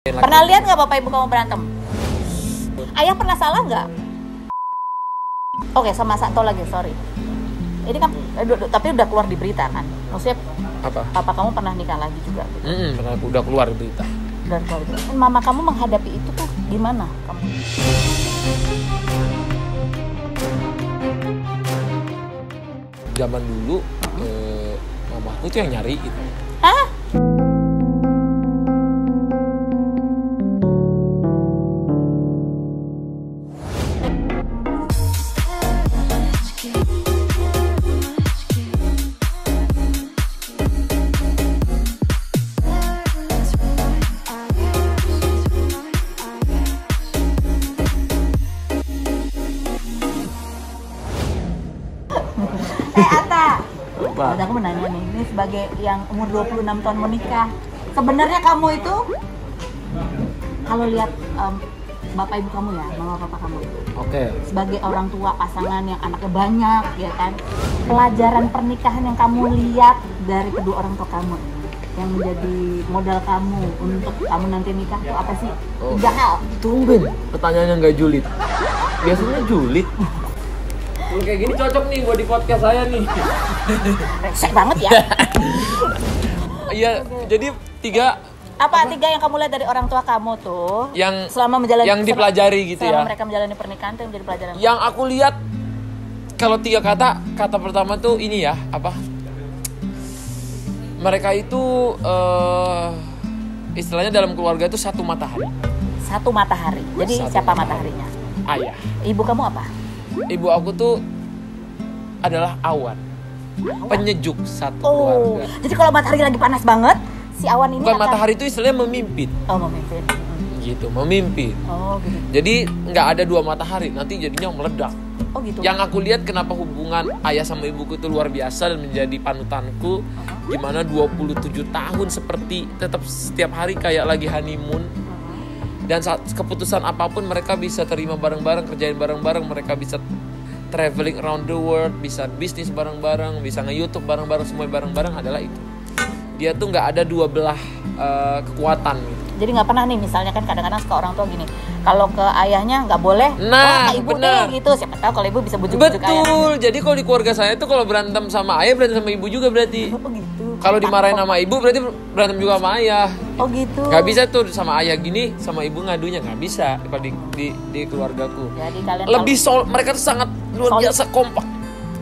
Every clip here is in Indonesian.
Pernah lihat nggak bapak ibu kamu berantem? Ayah pernah salah nggak? Oke, sama satu lagi, sorry. Ini kan, tapi udah keluar di berita kan? Maksudnya, apa? papa kamu pernah nikah lagi juga? Gitu. Pernah, udah keluar di berita. Udah keluar di berita. Mama kamu menghadapi itu tuh gimana? Kamu? Zaman dulu, mamaku tuh yang nyariin. Hah? Atta, ada aku menanya nih, ini sebagai yang umur 26 tahun menikah, sebenarnya kamu itu kalau lihat bapak ibu kamu ya, mama papa kamu, sebagai orang tua pasangan yang anaknya banyak, ya kan, pelajaran pernikahan yang kamu lihat dari kedua orang tua kamu yang menjadi modal kamu untuk kamu nanti nikah itu apa sih? 3 hal. Tumben, pertanyaannya nggak julid. Biasanya julid. Kalau kayak gini cocok nih buat di podcast saya nih. Resek banget ya. Iya, jadi 3 apa 3 yang kamu lihat dari orang tua kamu tuh yang selama menjalani yang dipelajari gitu ya. Selama mereka menjalani pernikahan tuh yang menjadi pelajaran. Yang aku lihat kalau 3 kata pertama tuh ini ya, apa? Mereka itu istilahnya dalam keluarga itu satu matahari. Satu matahari. Jadi siapa mataharinya? Ayah. Ibu kamu apa? Ibu aku tuh adalah awan. Penyejuk satu keluarga. Jadi kalau matahari lagi panas banget, si awan ini bukan matahari itu istilahnya memimpin. Oh, memimpin. Gitu, memimpin. Oh, gitu. Jadi nggak ada 2 matahari, nanti jadinya meledak. Oh, gitu. Yang aku lihat kenapa hubungan ayah sama ibuku itu luar biasa dan menjadi panutanku, gimana 27 tahun seperti tetap setiap hari kayak lagi honeymoon. Dan saat keputusan apapun mereka bisa terima bareng-bareng, kerjain bareng-bareng, mereka bisa traveling around the world, bisa bisnis bareng-bareng, bisa nge-YouTube bareng-bareng, semua bareng-bareng adalah itu. Dia tuh nggak ada 2 belah kekuatan gitu. Jadi nggak pernah nih, misalnya kan kadang-kadang suka orang tua gini, kalau ke ayahnya nggak boleh, ke ibu bener. deh gitu. Siapa tahu kalau ibu bisa bujuk-bujuk ayah. Betul, jadi kalau di keluarga saya tuh kalau berantem sama ayah berantem sama ibu juga berarti. Oh gitu. Kalau dimarahin sama ibu berarti berantem juga sama ayah. Oh gitu. Gak bisa tuh sama ayah gini, sama ibu ngadunya gak bisa kalau di keluargaku. Jadi kalian lebih mereka tuh sangat luar biasa kompak.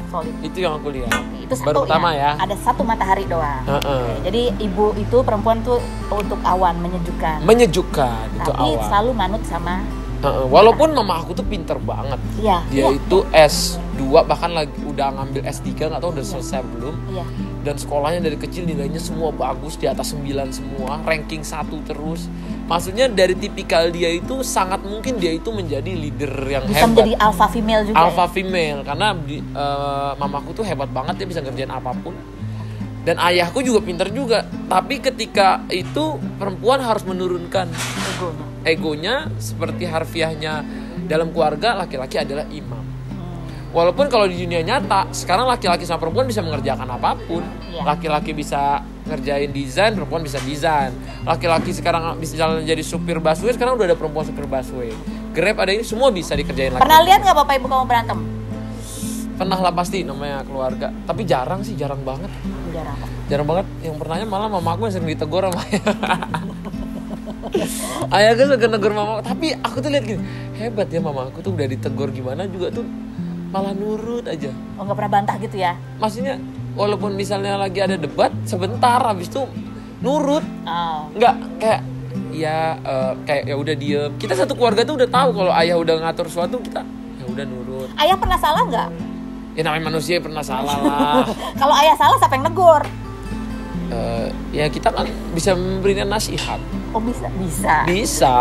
Solid. Itu yang aku lihat. Itu satu. Baru pertama ya. Ada satu matahari doang. Oke. Jadi ibu itu perempuan tuh untuk awan, menyejukkan. Menyejukkan itu tapi awan. selalu manut sama. Walaupun mama aku tuh pinter banget. Iya. Dia itu S2 bahkan lagi udah ngambil S3 nggak tahu udah selesai belum. Iya. Dan sekolahnya dari kecil nilainya semua bagus, di atas 9 semua, ranking 1 terus. Maksudnya dari tipikal dia itu sangat mungkin dia itu menjadi leader yang bisa hebat. menjadi alpha female juga. Alpha female karena mamaku tuh hebat banget, dia bisa ngerjain apapun. Dan ayahku juga pinter juga. Tapi ketika itu perempuan harus menurunkan egonya seperti harfiahnya dalam keluarga laki-laki adalah imam. Walaupun kalau di dunia nyata sekarang laki-laki sama perempuan bisa mengerjakan apapun. Laki-laki bisa ngerjain desain, perempuan bisa desain. Laki-laki sekarang bisa jalan jadi supir busway, sekarang udah ada perempuan supir busway. Grab ada ini, semua bisa dikerjain laki. Pernah lihat nggak bapak ibu kamu berantem? Pernah lah pasti, namanya keluarga. Tapi jarang sih, jarang banget. Jarang banget. Yang pernahnya malah mama aku yang sering ditegur sama ayah. Ayah gue suka negur mama, tapi aku tuh lihat gini, hebat ya mama aku tuh udah ditegur gimana juga tuh malah nurut aja. Oh, nggak pernah bantah gitu ya? Maksudnya walaupun misalnya lagi ada debat sebentar habis itu nurut. Nggak kayak kayak ya udah diem. Kita satu keluarga tuh udah tahu kalau ayah udah ngatur sesuatu kita ya udah nurut. Ayah pernah salah nggak? Ya namanya manusia pernah salah lah. Kalau ayah salah siapa yang negur? Ya kita kan bisa memberikan nasihat. Oh bisa.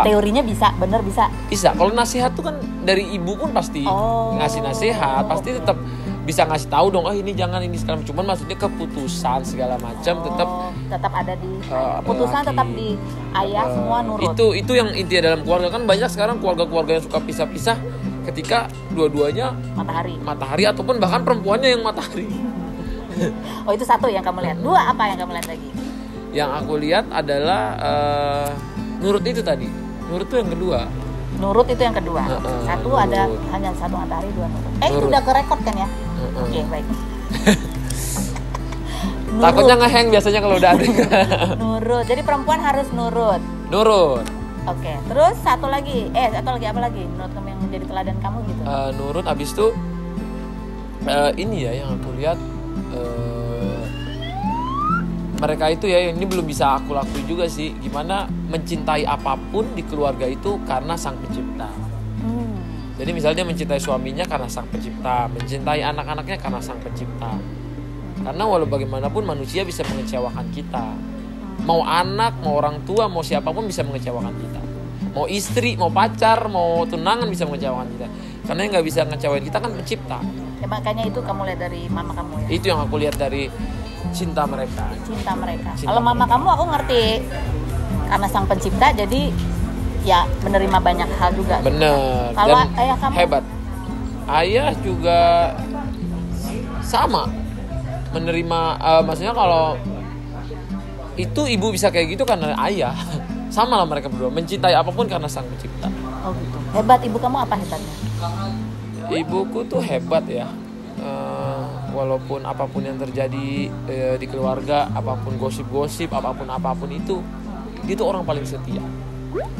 Teorinya bisa, bener bisa. Bisa. Kalau nasihat tuh kan dari ibu pun pasti ngasih nasihat, pasti tetap bisa ngasih tahu dong, ini jangan ini sekarang. Cuman maksudnya keputusan segala macam tetap ada di keputusan tetap di ayah, semua nurut. Itu yang intinya dalam keluarga. Kan banyak sekarang keluarga-keluarga yang suka pisah-pisah ketika dua-duanya matahari ataupun bahkan perempuannya yang matahari. Oh, itu satu yang kamu lihat. 2 apa yang kamu lihat lagi? Yang aku lihat adalah Nurut itu tadi. Nurut itu yang kedua. Nurut itu yang kedua. Satu nurut. ada hanya satu matahari, dua nurut. Itu Nurut. udah ke record kan ya? Oke, baik. Takutnya ngehang biasanya kalau udah ada. Nurut. Jadi perempuan harus nurut. Nurut. Oke. Terus satu lagi apa lagi? Menurut kamu yang menjadi teladan kamu gitu? Nurut abis itu ini ya yang aku lihat mereka itu ya ini belum bisa aku lakui juga sih, gimana mencintai apapun di keluarga itu karena Sang Pencipta. Jadi misalnya dia mencintai suaminya karena Sang Pencipta, mencintai anak-anaknya karena Sang Pencipta. Karena walau bagaimanapun manusia bisa mengecewakan kita. Mau anak, mau orang tua, mau siapapun bisa mengecewakan kita. Mau istri, mau pacar, mau tunangan bisa mengecewakan kita. Karena yang nggak bisa ngecewain kita kan Pencipta. Ya, makanya itu kamu lihat dari mama kamu ya? Itu yang aku lihat dari cinta mereka. Kalau mama kamu aku ngerti, karena Sang Pencipta jadi ya menerima banyak hal juga. Bener. Kalau Dan ayah kamu hebat. Ayah juga sama menerima. Maksudnya kalau itu ibu bisa kayak gitu karena ayah. Sama lah mereka berdua mencintai apapun karena Sang Pencipta. Oh gitu. Hebat ibu kamu apa hebatnya? Ibuku tuh hebat ya. Walaupun apapun yang terjadi di keluarga, apapun gosip-gosip, apapun itu, dia tuh orang paling setia.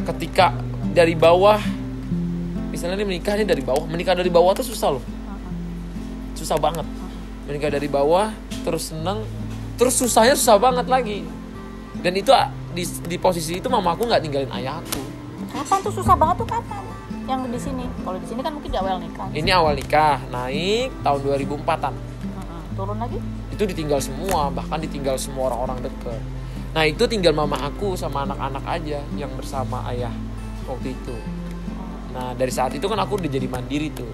Ketika dari bawah, misalnya dia menikah dari bawah tuh susah loh, susah banget. Menikah dari bawah, terus seneng, terus susahnya susah banget lagi. Dan itu di posisi itu mamaku nggak tinggalin ayahku. Kapan tuh susah banget tuh kapan? Yang di sini, kalau di sini kan mungkin di awal nikah. Ini awal nikah, naik tahun 2004-an. Turun lagi? Itu ditinggal semua, bahkan ditinggal semua orang-orang deket. Nah itu tinggal mama aku sama anak-anak aja yang bersama ayah waktu itu. Nah dari saat itu kan aku udah jadi mandiri tuh.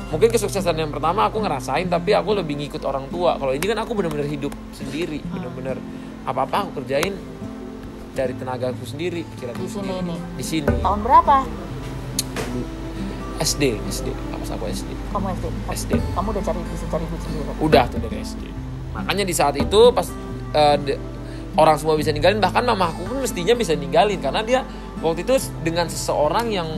Mungkin kesuksesan yang pertama aku ngerasain, tapi aku lebih ngikut orang tua. Kalau ini kan aku benar-benar hidup sendiri, benar-benar apa-apa aku kerjain dari tenagaku sendiri, pikiran Di sini ini. Di sini. Tahun berapa? SD. Pas aku SD. Kamu SD. Kamu udah bisa cari duit sendiri. Udah tuh dari SD. Makanya di saat itu pas orang semua bisa ninggalin, bahkan mama aku pun mestinya bisa ninggalin karena dia waktu itu dengan seseorang yang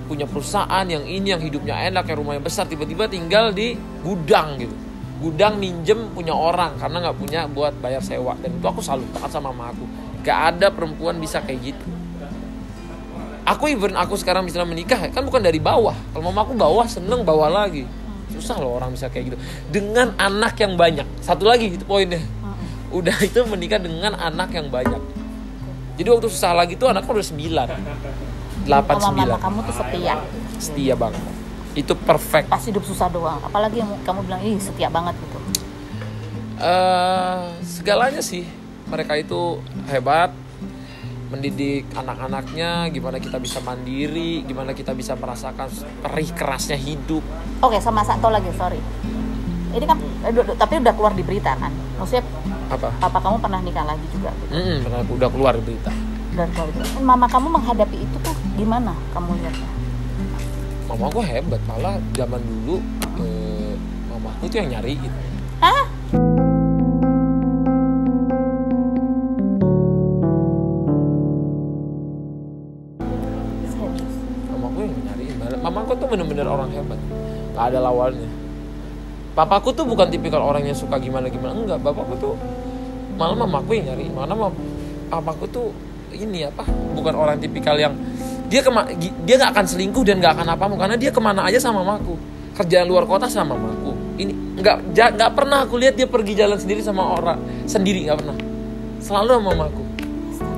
punya perusahaan yang hidupnya enak, yang rumahnya besar, tiba-tiba tinggal di gudang gitu. Gudang minjem punya orang karena nggak punya buat bayar sewa. Dan itu aku salut banget sama mama aku. Gak ada perempuan bisa kayak gitu. Aku sekarang misalnya menikah kan bukan dari bawah. Kalau mama aku bawah seneng bawah lagi. Susah loh orang bisa kayak gitu. Dengan anak yang banyak. Satu lagi itu poinnya. Udah itu menikah dengan anak yang banyak. Jadi waktu susah lagi tuh anakku udah 9. 8, 9. Mama kamu tuh setia. Setia banget. Itu perfect. Pas hidup susah doang. Apalagi yang kamu bilang setia banget gitu. Segalanya sih. Mereka itu hebat. Mendidik anak-anaknya, gimana kita bisa mandiri, gimana kita bisa merasakan perih kerasnya hidup. Oke, sama satu lagi, sorry. Ini kan, tapi udah keluar di berita kan? Maksudnya, apa? Papa kamu pernah nikah lagi juga? Gitu. Udah keluar di berita. Udah keluar di berita. Mama kamu menghadapi itu tuh gimana kamu lihatnya? Mama aku hebat, malah zaman dulu mama aku tuh yang nyariin. Hah? Mamaku tuh bener-bener orang hebat, gak ada lawannya. Papaku tuh bukan tipikal orang yang suka gimana-gimana, enggak. Bapakku tuh malah mamaku yang nyari. Mana papaku tuh bukan orang tipikal yang dia gak akan selingkuh dan gak akan apa-apa, karena dia kemana aja sama mamaku. Kerjaan luar kota sama mamaku. Ini nggak pernah aku lihat dia pergi jalan sendiri sama orang sendiri, nggak pernah. Selalu sama mamaku.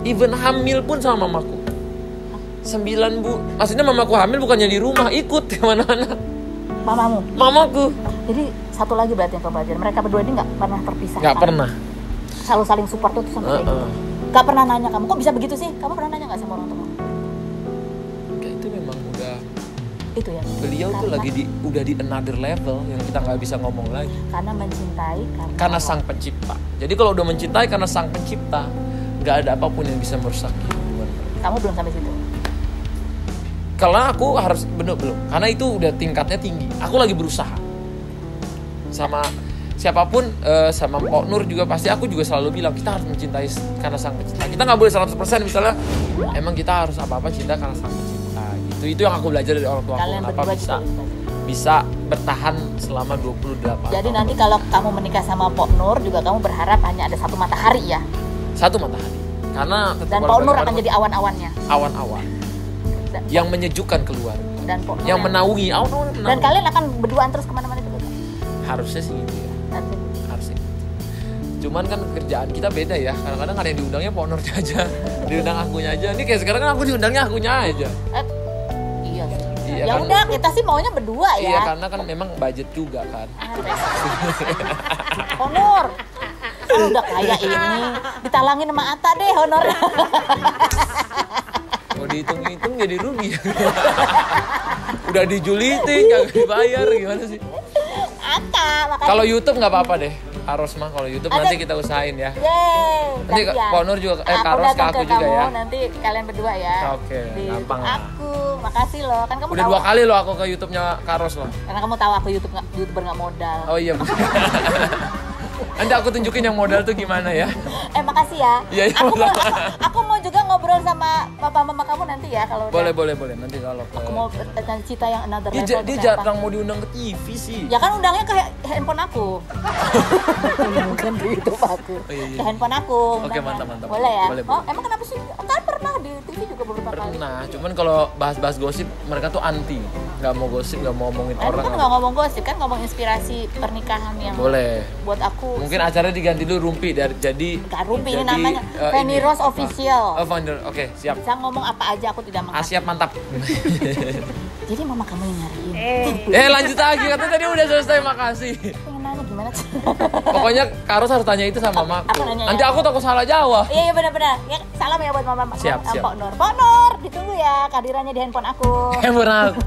Even hamil pun sama mamaku. 9 maksudnya mamaku hamil bukannya di rumah, ikut kemana-mana. Mamaku. Jadi satu lagi berarti yang pelajaran, mereka berdua ini nggak pernah terpisah. Nggak pernah. Selalu saling support tuh sampai kayak gitu. Nggak pernah nanya kamu kok bisa begitu sih? Kamu pernah nanya nggak sama orang tua? Kayak itu memang udah. Itu ya. Beliau tuh lagi udah di another level yang kita nggak bisa ngomong lagi. Karena mencintai karena Sang Pencipta. Jadi kalau udah mencintai karena Sang Pencipta, nggak ada apapun yang bisa merusak hubungan. Kamu belum sampai situ. Karena aku harus belum, karena itu udah tingkatnya tinggi. Aku lagi berusaha siapapun sama Pok Nur juga pasti aku juga selalu bilang kita harus mencintai karena sang pencipta. Kita nggak boleh 100% misalnya emang kita harus apa-apa cinta karena sang pencipta. Gitu. Itu yang aku belajar dari orang tua aku. Kenapa bisa bertahan selama 28 Jadi nanti kalau kamu menikah sama Pok Nur juga kamu berharap hanya ada satu matahari ya? Satu matahari. Karena dan Pok Nur akan jadi awan-awannya. Awan-awan. Yang menyejukkan keluar. Dan Pok Nur yang menaungi awan-awan. Dan kalian akan berduaan terus kemana-mana juga? Harusnya sih gitu ya. Harusnya. Cuman kan kerjaan kita beda ya. Kadang-kadang ada yang diundangnya Pok Nur aja, diundang akunya aja. Ini kayak sekarang kan aku diundangnya akunya aja. Iya sih. Iya, ya kan, udah kita sih maunya berdua ya. Iya karena kan memang budget juga kan. Honor. Kan udah kaya ini, ditalangin sama Atta deh honornya. Mau dihitung-hitung jadi rugi. Udah dijulitin, kagak dibayar gimana sih? Atta, makanya. Kalau YouTube nggak apa-apa deh. Karos mah kalau YouTube nanti kita usahain ya. Yeay. Nanti Pok Nur juga Karos ke aku juga ya. Nanti kalian berdua ya. Oke, gampang. Aku, makasih loh. Kan kamu udah tahu. 2 kali loh aku ke YouTube-nya Karos loh. Karena kamu tahu aku YouTuber nggak modal. Oh iya. Nanti aku tunjukin yang modal tuh gimana ya. Makasih ya. Iya, aku mau juga ngobrol sama papa mama kamu nanti ya kalau boleh nanti kalau aku mau cerita yang another level. Dia jarang mau diundang ke TV sih. Ya kan undangnya ke handphone aku. Bukan di YouTube aku. Oh, iya. Ke handphone aku. Oke, mantap. Boleh ya? Boleh. Oh, emang kenapa sih? Kan pernah di TV juga beberapa kali. Pernah, cuman kalau bahas-bahas gosip mereka tuh anti. Nggak mau gosip, nggak mau ngomongin orang. Kan nggak ngomong gosip, kan ngomong inspirasi pernikahan yang boleh. Buat aku. Mungkin acaranya diganti dulu Rumpi jadi Nggak Rumpi, ini namanya Fanny Rose Official. Oh, founder. Oke, siap. Bisa ngomong apa aja, aku tidak mengatakan. Siap, mantap. Jadi mama kamu yang nyariin. Lanjut lagi, katanya tadi udah selesai, makasih. Pengen nanya gimana sih? Pokoknya Karos harus tanya itu sama mamaku. Nanti aku takut salah jawab. Iya benar-benar. Ya, salam ya buat mama. Siap. Pok Nur. Pok Nur, ditunggu ya kehadirannya di handphone aku. Handphone aku.